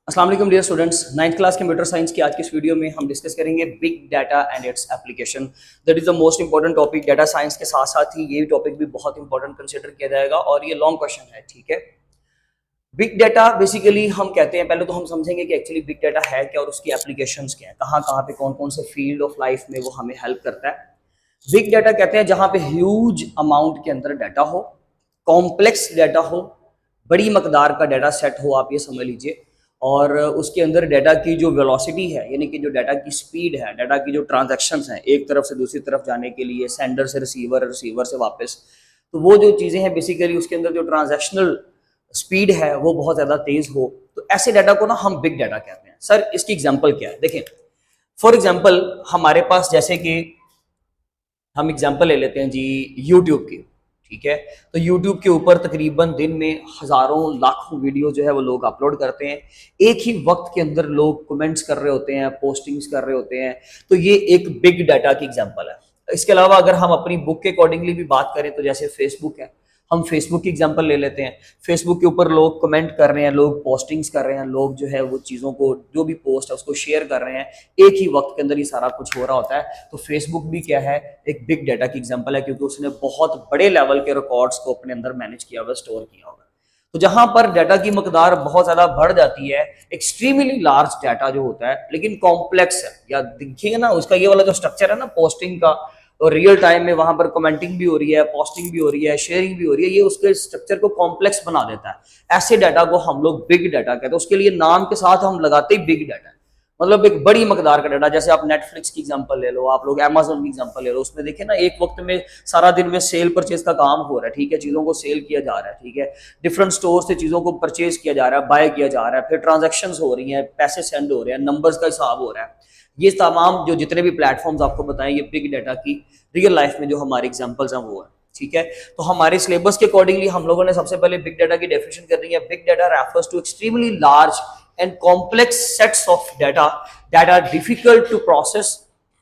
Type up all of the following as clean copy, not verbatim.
अस्सलाम वालेकुम dear students, 9th class computer science की आज की इस वीडियो में हम डिस्कस करेंगे big data and its application. That is the most important topic. Data science के साथ साथ ही ये टॉपिक भी बहुत इंपॉर्टेंट कंसिडर किया जाएगा और ये लॉन्ग क्वेश्चन है। ठीक है, बिग डाटा बेसिकली हम कहते हैं, पहले तो हम समझेंगे कि एक्चुअली बिग डाटा है क्या और उसकी एप्लीकेशंस क्या है, कहाँ कहाँ पे कौन कौन से फील्ड ऑफ लाइफ में वो हमें हेल्प करता है। बिग डाटा कहते हैं जहाँ पे ह्यूज अमाउंट के अंदर डाटा हो, कॉम्प्लेक्स डाटा हो, बड़ी मकदार का डाटा सेट हो, आप ये समझ लीजिए। और उसके अंदर डाटा की जो वेलोसिटी है, यानी कि जो डाटा की स्पीड है, डाटा की जो ट्रांजैक्शंस हैं एक तरफ से दूसरी तरफ जाने के लिए, सेंडर से रिसीवर, रिसीवर से वापस, तो वो जो चीज़ें हैं बेसिकली उसके अंदर जो ट्रांजैक्शनल स्पीड है वो बहुत ज़्यादा तेज़ हो, तो ऐसे डाटा को ना हम बिग डाटा कहते हैं। सर इसकी एग्जांपल क्या है, देखें फॉर एग्जांपल हमारे पास जैसे कि हम एग्जांपल ले लेते हैं जी यूट्यूब की। ठीक है, तो यूट्यूब के ऊपर तकरीबन दिन में हज़ारों लाखों वीडियो जो है वो लोग अपलोड करते हैं। एक ही वक्त के अंदर लोग कमेंट्स कर रहे होते हैं, पोस्टिंग्स कर रहे होते हैं, तो ये एक बिग डाटा की एग्जांपल है। इसके अलावा अगर हम अपनी बुक के अकॉर्डिंगली भी बात करें तो जैसे फेसबुक है, हम फेसबुक की एग्जांपल ले लेते हैं। फेसबुक के ऊपर लोग कमेंट कर रहे हैं, लोग पोस्टिंग्स कर रहे हैं, लोग जो है वो चीज़ों को, जो भी पोस्ट है उसको शेयर कर रहे हैं, एक ही वक्त के अंदर ये सारा कुछ हो रहा होता है। तो फेसबुक भी क्या है, एक बिग डाटा की एग्जांपल है, क्योंकि उसने बहुत बड़े लेवल के रिकॉर्ड्स को अपने अंदर मैनेज किया हुआ, स्टोर किया हुआ। तो जहां पर डाटा की मकदार बहुत ज्यादा बढ़ जाती है, एक्सट्रीमली लार्ज डाटा जो होता है लेकिन कॉम्प्लेक्स है, या देखिएगा ना उसका ये वाला जो स्ट्रक्चर है ना पोस्टिंग का, और रियल टाइम में वहां पर कमेंटिंग भी हो रही है, पोस्टिंग भी हो रही है, शेयरिंग भी हो रही है, ये उसके स्ट्रक्चर को कॉम्प्लेक्स बना देता है। ऐसे डाटा को हम लोग बिग डाटा कहते हैं। उसके लिए नाम के साथ हम लगाते ही बिग डाटा, मतलब एक बड़ी मकदार का डाटा। जैसे आप नेटफ्लिक्स की एग्जांपल ले लो, आप लोग अमेज़न की एग्जांपल ले लो, उसमें देखिए ना एक वक्त में सारा दिन में सेल परचेज का काम हो रहा है। ठीक है, चीज़ों को सेल किया जा रहा है, ठीक है, डिफरेंट स्टोर से चीज़ों को परचेज किया जा रहा है, बाय किया जा रहा है, फिर ट्रांजेक्शन्स हो रही हैं, पैसे सेंड हो रहे हैं, नंबर्स का हिसाब हो रहा है। ये तमाम जो जितने भी प्लेटफॉर्म्स आपको बताएं, ये बिग डाटा की रियल लाइफ में जो हमारे एग्जाम्पल्स हैं वो है। ठीक है, तो हमारे सिलेबस के अकॉर्डिंगली हम लोगों ने सबसे पहले बिग डाटा की डेफिनेशन कर दी है। Big data refers to extremely large and complex sets of data that are difficult to process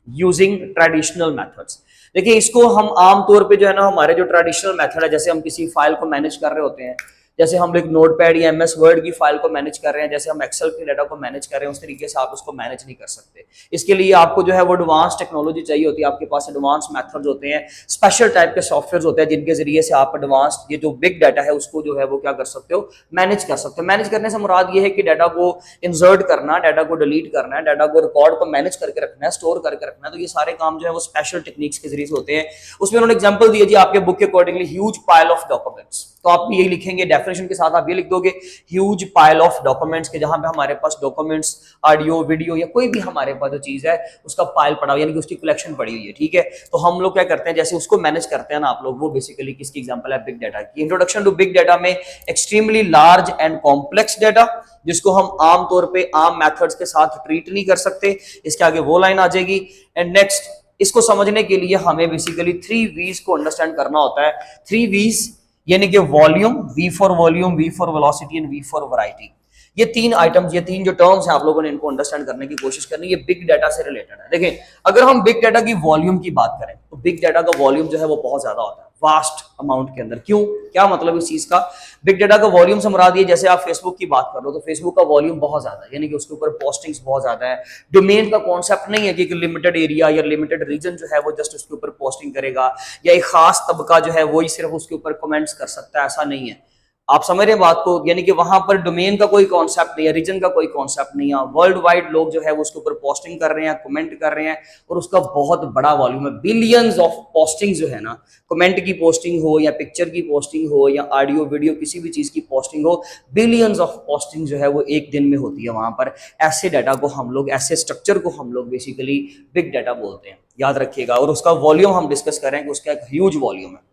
using traditional methods। देखिए इसको हम आम तौर पे जो है ना, हमारे जो ट्रेडिशनल मेथड है, जैसे हम किसी फाइल को मैनेज कर रहे होते हैं, जैसे हम एक नोटपैड या एमएस वर्ड की फाइल को मैनेज कर रहे हैं, जैसे हम एक्सेल के डाटा को मैनेज कर रहे हैं, उस तरीके से आप उसको मैनेज नहीं कर सकते। इसके लिए आपको जो है वो एडवांस टेक्नोलॉजी चाहिए होती है, आपके पास एडवांस मेथड्स होते हैं, स्पेशल टाइप के सॉफ्टवेयर होते हैं जिनके जरिए से आप एडवांस ये जो बिग डाटा है उसको जो है वो क्या कर सकते हो, मैनेज कर सकते हो। मैनेज करने से मुराद ये है कि डाटा को इंसर्ट करना, डाटा को डिलीट करना है, डाटा को रिकॉर्ड को मैनेज करके रखना है, स्टोर करके रखना है। तो ये सारे काम जो है वो स्पेशल टेक्निक्स के जरिए से होते हैं। उसमें उन्होंने एग्जांपल दिया जी आपके बुक के accordingly huge pile of documents, तो आप यही लिखेंगे डेफिनेशन के साथ, आप ये लिख दोगे ह्यूज पाइल ऑफ डॉक्यूमेंट्स के जहां पे हमारे पास डॉक्यूमेंट्स, ऑडियो, वीडियो या कोई भी हमारे पास जो चीज है उसका पाइल पड़ा हुआ, यानी कि उसकी कलेक्शन पड़ी हुई है। ठीक है, तो हम लोग क्या करते हैं, जैसे उसको मैनेज करते हैं ना आप लोग, वो बेसिकली किसकी एग्जांपल है, बिग डाटा की। इंट्रोडक्शन टू बिग डाटा में extremely large and complex data, जिसको हम आम तौर पे आम मेथड्स के साथ ट्रीट नहीं कर सकते, इसके आगे वो लाइन आ जाएगी। एंड नेक्स्ट, इसको समझने के लिए हमें बेसिकली 3 V's को अंडरस्टैंड करना होता है। 3 V's यानी कि volume, V for volume, V for velocity and V for variety. ये 3 आइटम्स, ये 3 जो टर्म्स हैं, आप लोगों ने इनको अंडरस्टैंड करने की कोशिश करनी है। ये बिग डाटा से रिलेटेड है। देखें अगर हम बिग डाटा की वॉल्यूम की बात करें तो बिग डाटा का वॉल्यूम जो है वो बहुत ज्यादा होता है, वास्ट अमाउंट के अंदर। क्यों, क्या मतलब इस चीज का, बिग डाटा का वॉल्यूम से मुराद ये, जैसे आप फेसबुक की बात कर लो तो फेसबुक का वॉल्यूम बहुत ज्यादा है, यानी कि उसके ऊपर पोस्टिंग्स बहुत ज्यादा है। डोमेन का कॉन्सेप्ट नहीं है कि लिमिटेड एरिया या लिमिटेड रीजन जो है वो जस्ट उसके ऊपर पोस्टिंग करेगा, या एक खास तबका जो है वही सिर्फ उसके ऊपर कमेंट्स कर सकता है, ऐसा नहीं है। आप समझ रहे हैं बात को, यानी कि वहां पर डोमेन का कोई कॉन्सेप्ट नहीं है, रीजन का कोई कॉन्सेप्ट नहीं है। वर्ल्ड वाइड लोग जो है वो उसके ऊपर पोस्टिंग कर रहे हैं, कमेंट कर रहे हैं, और उसका बहुत बड़ा वॉल्यूम है। बिलियंस ऑफ पोस्टिंग जो है ना, कमेंट की पोस्टिंग हो या पिक्चर की पोस्टिंग हो या ऑडियो वीडियो किसी भी चीज की पोस्टिंग हो, बिलियंस ऑफ पोस्टिंग जो है वो एक दिन में होती है वहां पर। ऐसे डाटा को हम लोग, ऐसे स्ट्रक्चर को हम लोग बेसिकली बिग डाटा बोलते हैं, याद रखिएगा। और उसका वॉल्यूम हम डिस्कस करेंगे, उसका एक ह्यूज वॉल्यूम है।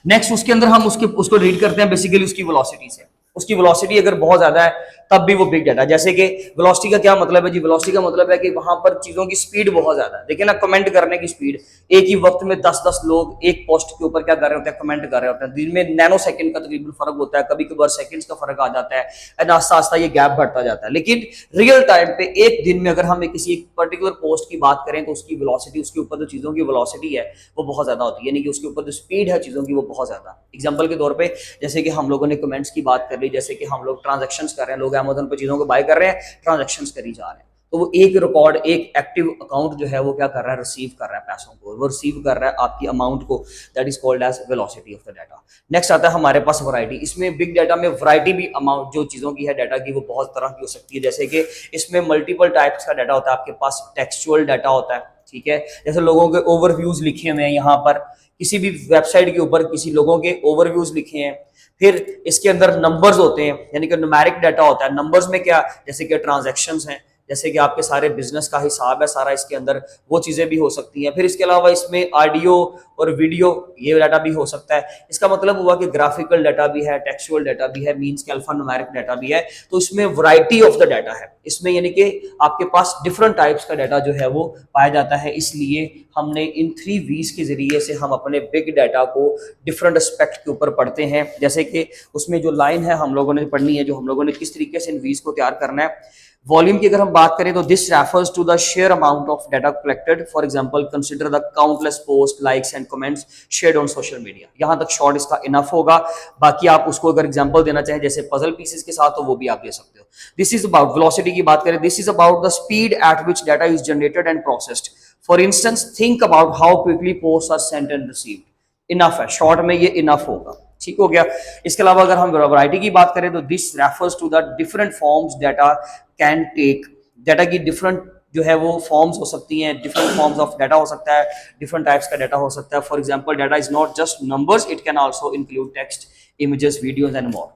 नेक्स्ट उसके अंदर हम उसको रीड करते हैं बेसिकली उसकी वेलोसिटी से। उसकी वेलोसिटी अगर बहुत ज्यादा है तब भी वो बिग डाटा। जैसे कि वेलोसिटी का क्या मतलब है जी, वेलोसिटी का मतलब है कि वहां पर चीजों की स्पीड बहुत ज्यादा है। देखिए ना, कमेंट करने की स्पीड, एक ही वक्त में 10-10 लोग एक पोस्ट के ऊपर क्या कर रहे होते हैं, कमेंट कर रहे होते हैं। दिन में नैनो सेकंड का तकरीबन फर्क होता है, कभी कभार सेकंड्स का फर्क आ जाता है, एंड आस्ता आस्ता ये गैप बढ़ता जाता है। लेकिन रियल टाइम पे एक दिन में अगर हम किसी एक पर्टिकुलर पोस्ट की बात करें तो उसकी वेलोसिटी, उसके ऊपर जो चीजों की वेलोसिटी है वो बहुत ज्यादा होती है, यानी कि उसके ऊपर जो स्पीड है चीजों की वो बहुत ज्यादा। एग्जाम्पल के तौर पर जैसे कि हम लोगों ने कमेंट्स की बात कर अकॉर्डिंगली, जैसे कि हम लोग ट्रांजेक्शन्स कर रहे हैं, लोग अमेजोन पर चीज़ों को बाय कर रहे हैं, ट्रांजेक्शन्स करी जा रहे हैं, तो वो एक रिकॉर्ड, एक एक्टिव अकाउंट जो है वो क्या कर रहा है, रिसीव कर रहा है पैसों को, वो रिसीव कर रहा है आपकी अमाउंट को, that is called as velocity of the data. Next आता है हमारे पास वैरायटी। इसमें बिग डाटा में वैरायटी भी अमाउंट जो चीज़ों की है डाटा की, वो बहुत तरह की हो सकती है, जैसे कि इसमें मल्टीपल टाइप्स का डाटा होता है, आपके पास टेक्सचुअल डाटा होता है, ठीक है, जैसे लोगों के ओवरव्यूज लिखे हुए हैं यहाँ पर, किसी भी वेबसाइट के ऊपर किसी लोगों के ओवरव्यूज लिखे हैं। फिर इसके अंदर नंबर्स होते हैं, यानी कि न्यूमेरिक डाटा होता है। नंबर्स में क्या, जैसे कि ट्रांजैक्शंस हैं, जैसे कि आपके सारे बिजनेस का हिसाब है सारा इसके अंदर, वो चीजें भी हो सकती हैं। फिर इसके अलावा इसमें ऑडियो और वीडियो ये डाटा भी हो सकता है। इसका मतलब हुआ कि ग्राफिकल डाटा भी है, टेक्सचुअल डाटा भी है, मींस के अल्फा न्यूमेरिक डाटा भी है। तो इसमें वैरायटी ऑफ द डाटा है, इसमें यानी कि आपके पास डिफरेंट टाइप्स का डाटा जो है वो पाया जाता है। इसलिए हमने इन 3 V's के जरिए से हम अपने बिग डाटा को डिफरेंट एस्पेक्ट के ऊपर पढ़ते हैं। जैसे कि उसमें जो लाइन है हम लोगों ने पढ़नी है, जो हम लोगों ने किस तरीके से इन V's को तैयार करना है। वॉल्यूम की अगर हम बात करें तो this refers to the sheer amount of data collected, for example consider the countless post, likes and comments shared on social media. यहां तक शॉर्ट इसका इनफ होगा। बाकी आप उसको अगर एग्जांपल देना चाहें जैसे पजल पीसेस के साथ, तो वो भी आप दे सकते हो। दिस इज अबाउट वेलोसिटी की बात करें, this is about the speed at which data is generated and processed. For instance think about how quickly post are sent and received. Enough है, शॉर्ट में ये इनफ होगा, ठीक हो गया। इसके अलावा अगर हम वैरायटी की बात करें तो this refers to the different forms data can take. Data की डिफरेंट जो है वो फॉर्म्स हो सकती हैं, डिफरेंट फॉर्म्स ऑफ डाटा हो सकता है, डिफरेंट टाइप्स का डाटा हो सकता है। For example data is not just numbers, it can also include text, images, videos and more,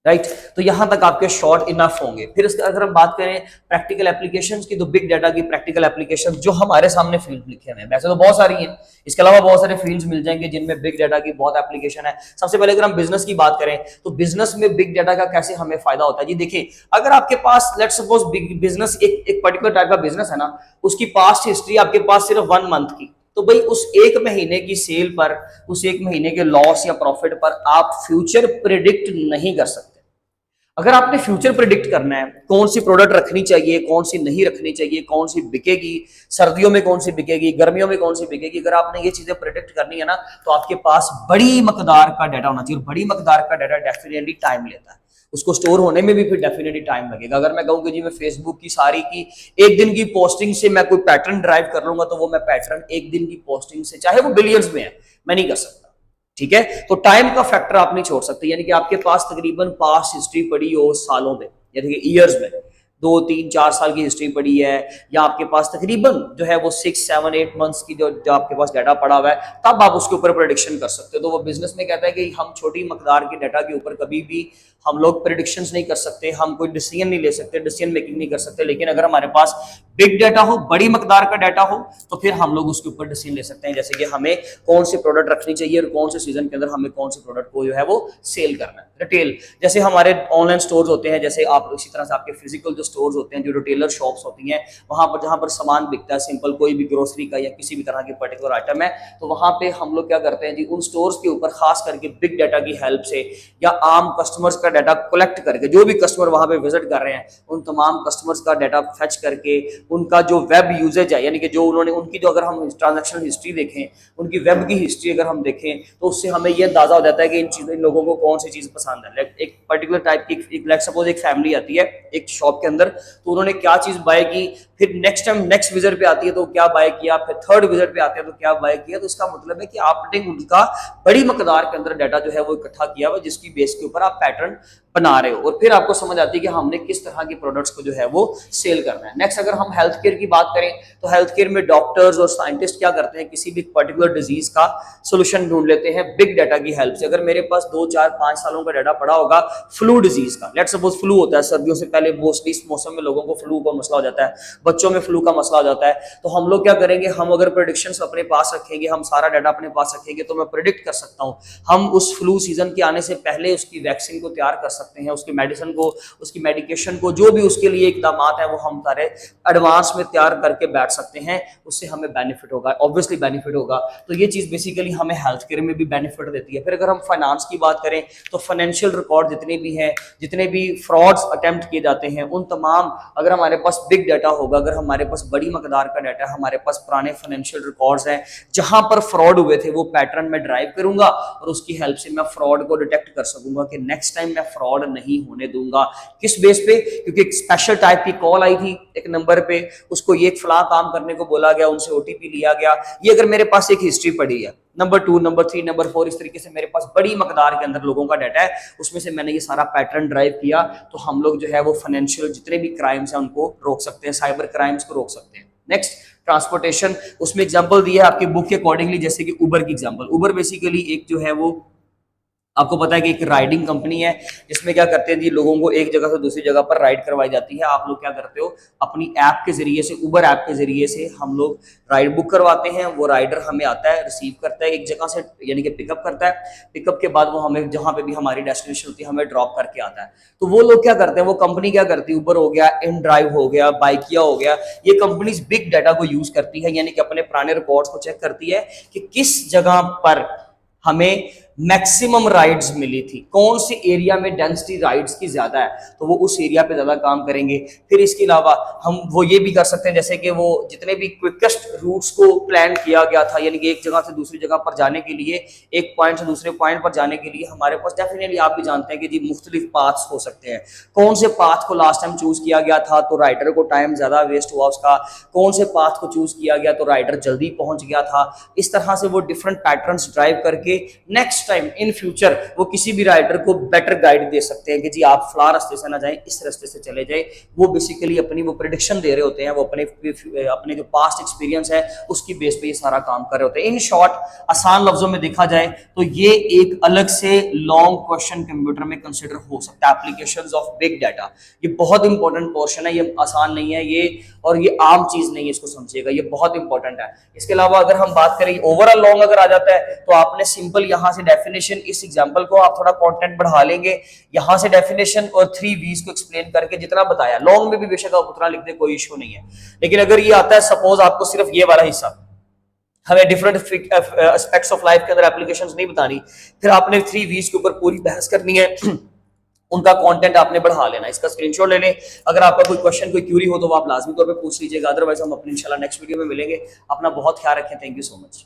right. तो यहां तक आपके शॉर्ट इनफ होंगे। फिर इसका अगर हम बात करें प्रैक्टिकल एप्लीकेशंस की, तो बिग डाटा की प्रैक्टिकल एप्लीकेशन जो हमारे सामने फील्ड लिखे हुए हैं, वैसे तो बहुत सारी हैं, इसके अलावा बहुत सारे फील्ड्स मिल जाएंगे जिनमें बिग डाटा की बहुत एप्लीकेशन है। सबसे पहले अगर हम बिजनेस की बात करें तो बिजनेस में बिग डाटा का कैसे हमें फायदा होता है जी। देखिए, अगर आपके पास लेट्स सपोज बिग बिजनेस एक पर्टिकुलर टाइप का बिजनेस है ना, उसकी पास्ट हिस्ट्री आपके पास सिर्फ 1 मंथ की, तो भाई उस एक महीने की सेल पर, उस एक महीने के लॉस या प्रॉफिट पर आप फ्यूचर प्रिडिक्ट नहीं कर सकते। अगर आपने फ्यूचर प्रिडिक्ट करना है, कौन सी प्रोडक्ट रखनी चाहिए, कौन सी नहीं रखनी चाहिए, कौन सी बिकेगी, सर्दियों में कौन सी बिकेगी, गर्मियों में कौन सी बिकेगी, अगर आपने ये चीजें प्रिडिक्ट करनी है ना, तो आपके पास बड़ी मकदार का डाटा होना चाहिए। बड़ी मकदार का डाटा डेफिनेटली टाइम लेता है, उसको स्टोर होने में भी फिर डेफिनेटली टाइम लगेगा। अगर मैं कहूँ कि जी मैं फेसबुक की सारी की एक दिन की पोस्टिंग से मैं कोई पैटर्न ड्राइव कर लूंगा, तो वो मैं पैटर्न एक दिन की पोस्टिंग से, चाहे वो बिलियंस में है, मैं नहीं कर सकता, ठीक है। तो टाइम का फैक्टर आप नहीं छोड़ सकते, यानी कि आपके पास तकरीबन पास्ट हिस्ट्री पड़ी हो सालों में, यानी कि ईयर्स में 2, 3, 4 साल की हिस्ट्री पड़ी है, या आपके पास तकरीबन जो है वो 6, 7, 8 मंथ्स की जो आपके पास डाटा पड़ा हुआ है, तब आप उसके ऊपर प्रेडिक्शन कर सकते हो। तो वो बिजनेस में कहता है कि हम छोटी मकदार के डाटा के ऊपर कभी भी हम लोग प्रेडिक्शंस नहीं कर सकते, हम कोई डिसीजन नहीं ले सकते, डिसीजन मेकिंग नहीं कर सकते। लेकिन अगर हमारे पास बिग डाटा हो, बड़ी मकदार का डाटा हो, तो फिर हम लोग उसके ऊपर डिसीजन ले सकते हैं, जैसे कि हमें कौन सी प्रोडक्ट रखनी चाहिए और कौन से सीजन के अंदर हमें कौन सी प्रोडक्ट को जो है वो सेल करना है। रिटेल, जैसे हमारे ऑनलाइन स्टोर्स होते हैं, जैसे आप इसी तरह से आपके फिजिकल जो स्टोर्स होते हैं, जो रिटेलर शॉप्स होती हैं, वहां पर जहां पर सामान बिकता है, सिंपल कोई भी ग्रोसरी का या किसी भी तरह की पर्टिकुलर आइटम है, तो वहां पे हम लोग क्या करते हैं जी, उन स्टोर्स के ऊपर खास करके बिग डाटा की हेल्प से या आम कस्टमर्स का डाटा कलेक्ट करके, जो भी कस्टमर वहां पे विजिट कर रहे हैं उन तमाम कस्टमर्स का डाटा फेच करके, उनका जो वेब यूजेज है, यानी कि जो उन्होंने उनकी जो अगर हम ट्रांजैक्शन हिस्ट्री देखें, उनकी वेब की हिस्ट्री अगर हम देखें, तो उससे हमें यह अंदाजा हो जाता है कि इन लोगों को कौन सी चीज पसंद है। एक पर्टिकुलर टाइप की लेट्स सपोज एक फैमिली आती है एक शॉप के अंदर, तो उन्होंने क्या चीज बाय की, फिर नेक्स्ट टाइम नेक्स्ट विजिट पे आती है तो क्या बाय किया, फिर थर्ड विजिट पे आते हैं तो क्या बाय किया। तो इसका मतलब है कि आपने उनका बड़ी मकदार के अंदर डाटा जो है वो इकट्ठा किया हुआ, जिसकी बेस के ऊपर आप पैटर्न बना रहे हो, और फिर आपको समझ आती है कि हमने किस तरह की प्रोडक्ट्स को जो है वो सेल करना है। नेक्स्ट अगर हम हेल्थ केयर की बात करें, तो हेल्थ केयर में डॉक्टर्स और साइंटिस्ट क्या करते हैं, किसी भी पर्टिकुलर डिजीज का सोल्यूशन ढूंढ लेते हैं बिग डाटा की हेल्प से। अगर मेरे पास 2, 4, 5 सालों का डाटा पड़ा होगा फ्लू डिजीज का, लेट्स सपोज फ्लू होता है सर्दियों से पहले, मोस्टली इस मौसम में लोगों को फ्लू का मसला हो जाता है, बच्चों में फ्लू का मसला हो जाता है, तो हम लोग क्या करेंगे, हम अगर प्रेडिक्शंस अपने पास रखेंगे, हम सारा डाटा अपने पास रखेंगे, तो मैं प्रेडिक्ट कर सकता हूं, हम उस फ्लू सीजन के आने से पहले उसकी वैक्सीन को तैयार कर सकते सकते हैं, उसके मेडिसिन को, उसकी मेडिकेशन को, जो भी उसके लिए इकदाम है वो हम सारे एडवांस में तैयार करके बैठ सकते हैं। उससे हमें बेनिफिट होगा, ऑब्वियसली बेनिफिट होगा। तो ये चीज़ बेसिकली हमें हेल्थ केयर में भी बेनिफिट देती है। फिर अगर हम फाइनेंस की बात करें तो फाइनेंशियल रिकॉर्ड जितने भी हैं, जितने भी फ्रॉड्स अटेम्प्ट किए जाते हैं, उन तमाम, अगर हमारे पास बिग डाटा होगा, अगर हमारे पास बड़ी मकदार का डाटा, हमारे पास पुराने फाइनेंशियल रिकॉर्ड्स हैं जहां पर फ्रॉड हुए थे, वो पैटर्न में ड्राइव करूंगा और उसकी हेल्प से मैं फ्रॉड को डिटेक्ट कर सकूंगा कि नेक्स्ट टाइम मैं फ्रॉड नहीं होने दूंगा। किस बेस पे? क्योंकि एक स्पेशल टाइप की कॉल आई थी एक नंबर पे, उसको ये फला काम करने को बोला गया, उनसे ओटीपी लिया गया। ये अगर मेरे पास एक हिस्ट्री पड़ी है, नंबर 2, नंबर 3, नंबर 4, इस तरीके से मेरे पास बड़ी मकदार के अंदर लोगों का डाटा है, उसमें से मैंने ये सारा पैटर्न ड्राइव किया, तो हम लोग जो है वो फाइनेंशियल जितने भी क्राइम्स हैं उनको रोक सकते हैं, साइबर क्राइम्स को रोक सकते हैं। नेक्स्ट, ट्रांसपोर्टेशन, उसमें एग्जांपल दिया है आपकी बुक के अकॉर्डिंगली, जैसे कि उबर की एग्जांपल। उबर बेसिकली एक जो है वो आपको पता है कि एक राइडिंग कंपनी है, जिसमें क्या करते हैं जी, लोगों को एक जगह से दूसरी जगह पर राइड करवाई जाती है। आप लोग क्या करते हो, अपनी ऐप के जरिए से, उबर ऐप के जरिए से हम लोग राइड बुक करवाते हैं, वो राइडर हमें आता है, रिसीव करता है एक जगह से, यानी कि पिकअप करता है, पिकअप के बाद वो हमें जहां पे भी हमारी डेस्टिनेशन होती है हमें ड्रॉप करके आता है। तो वो लोग क्या करते हैं, वो कंपनी क्या करती है, उबर हो गया, इन ड्राइव हो गया, बाइकिया हो गया, ये कंपनीज बिग डाटा को यूज करती है, यानी कि अपने पुराने रिकॉर्ड्स को चेक करती है कि किस जगह पर हमें मैक्सिमम राइड्स मिली थी, कौन सी एरिया में डेंसिटी राइड्स की ज्यादा है, तो वो उस एरिया पे ज्यादा काम करेंगे। फिर इसके अलावा हम वो ये भी कर सकते हैं, जैसे कि वो जितने भी क्विकेस्ट रूट्स को प्लान किया गया था, यानी कि एक जगह से दूसरी जगह पर जाने के लिए, एक पॉइंट से दूसरे पॉइंट पर जाने के लिए हमारे पास डेफिनेटली, आप भी जानते हैं कि जी मुख्तलिफ पाथ्स हो सकते हैं। कौन से पाथ को लास्ट टाइम चूज किया गया था तो राइडर को टाइम ज्यादा वेस्ट हुआ उसका, कौन से पाथ को चूज किया गया तो राइडर जल्दी पहुंच गया था। इस तरह से वो डिफरेंट पैटर्न्स ड्राइव करके नेक्स्ट टाइम इन फ्यूचर वो किसी भी राइडर को बेटर गाइड दे सकते हैं कि जी आप फला रास्ते से ना जाएं, इस रास्ते से चले जाएं। वो बेसिकली अपनी वो प्रेडिक्शन दे रहे होते हैं, वो अपने जो पास्ट एक्सपीरियंस है उसकी बेस पे ये सारा काम कर रहे होते हैं। इन शॉर्ट, आसान लफ्जों में देखा जाए तो ये एक अलग से लॉन्ग क्वेश्चन कंप्यूटर में कंसिडर हो सकता है, एप्लीकेशंस ऑफ बिग डाटा। ये बहुत इंपॉर्टेंट पोर्शन है, ये आसान नहीं है ये, और ये आम चीज नहीं है, इसको समझिएगा, ये बहुत इंपॉर्टेंट है। इसके अलावा अगर हम बात करें ओवरऑल लॉन्ग अगर आ जाता है तो आपने सिंपल यहां से डेफिनेशन, इस एग्जांपल को आप थोड़ा कंटेंट बढ़ा लेंगे, यहां से डेफिनेशन और 3 V's को एक्सप्लेन करके जितना बताया, लॉन्ग में भी बेशक आप उतना लिख दे, कोई इशू नहीं है। लेकिन अगर ये आता है, सपोज आपको सिर्फ ये वाला हिस्सा, हमें डिफरेंट एस्पेक्ट्स ऑफ लाइफ के अंदर एप्लीकेशंस नहीं बतानी, फिर आपने 3 V's के ऊपर पूरी बहस करनी है उनका कंटेंट आपने बढ़ा लेना, इसका स्क्रीनशॉट ले लें। अगर आपका कोई क्वेश्चन, कोई क्यूरी हो तो आप लाजमी तौर पे पूछ लीजिएगा, अदरवाइज हम अपनी इंशाल्लाह नेक्स्ट वीडियो में मिलेंगे। अपना बहुत ख्याल रखें, थैंक यू सो मच।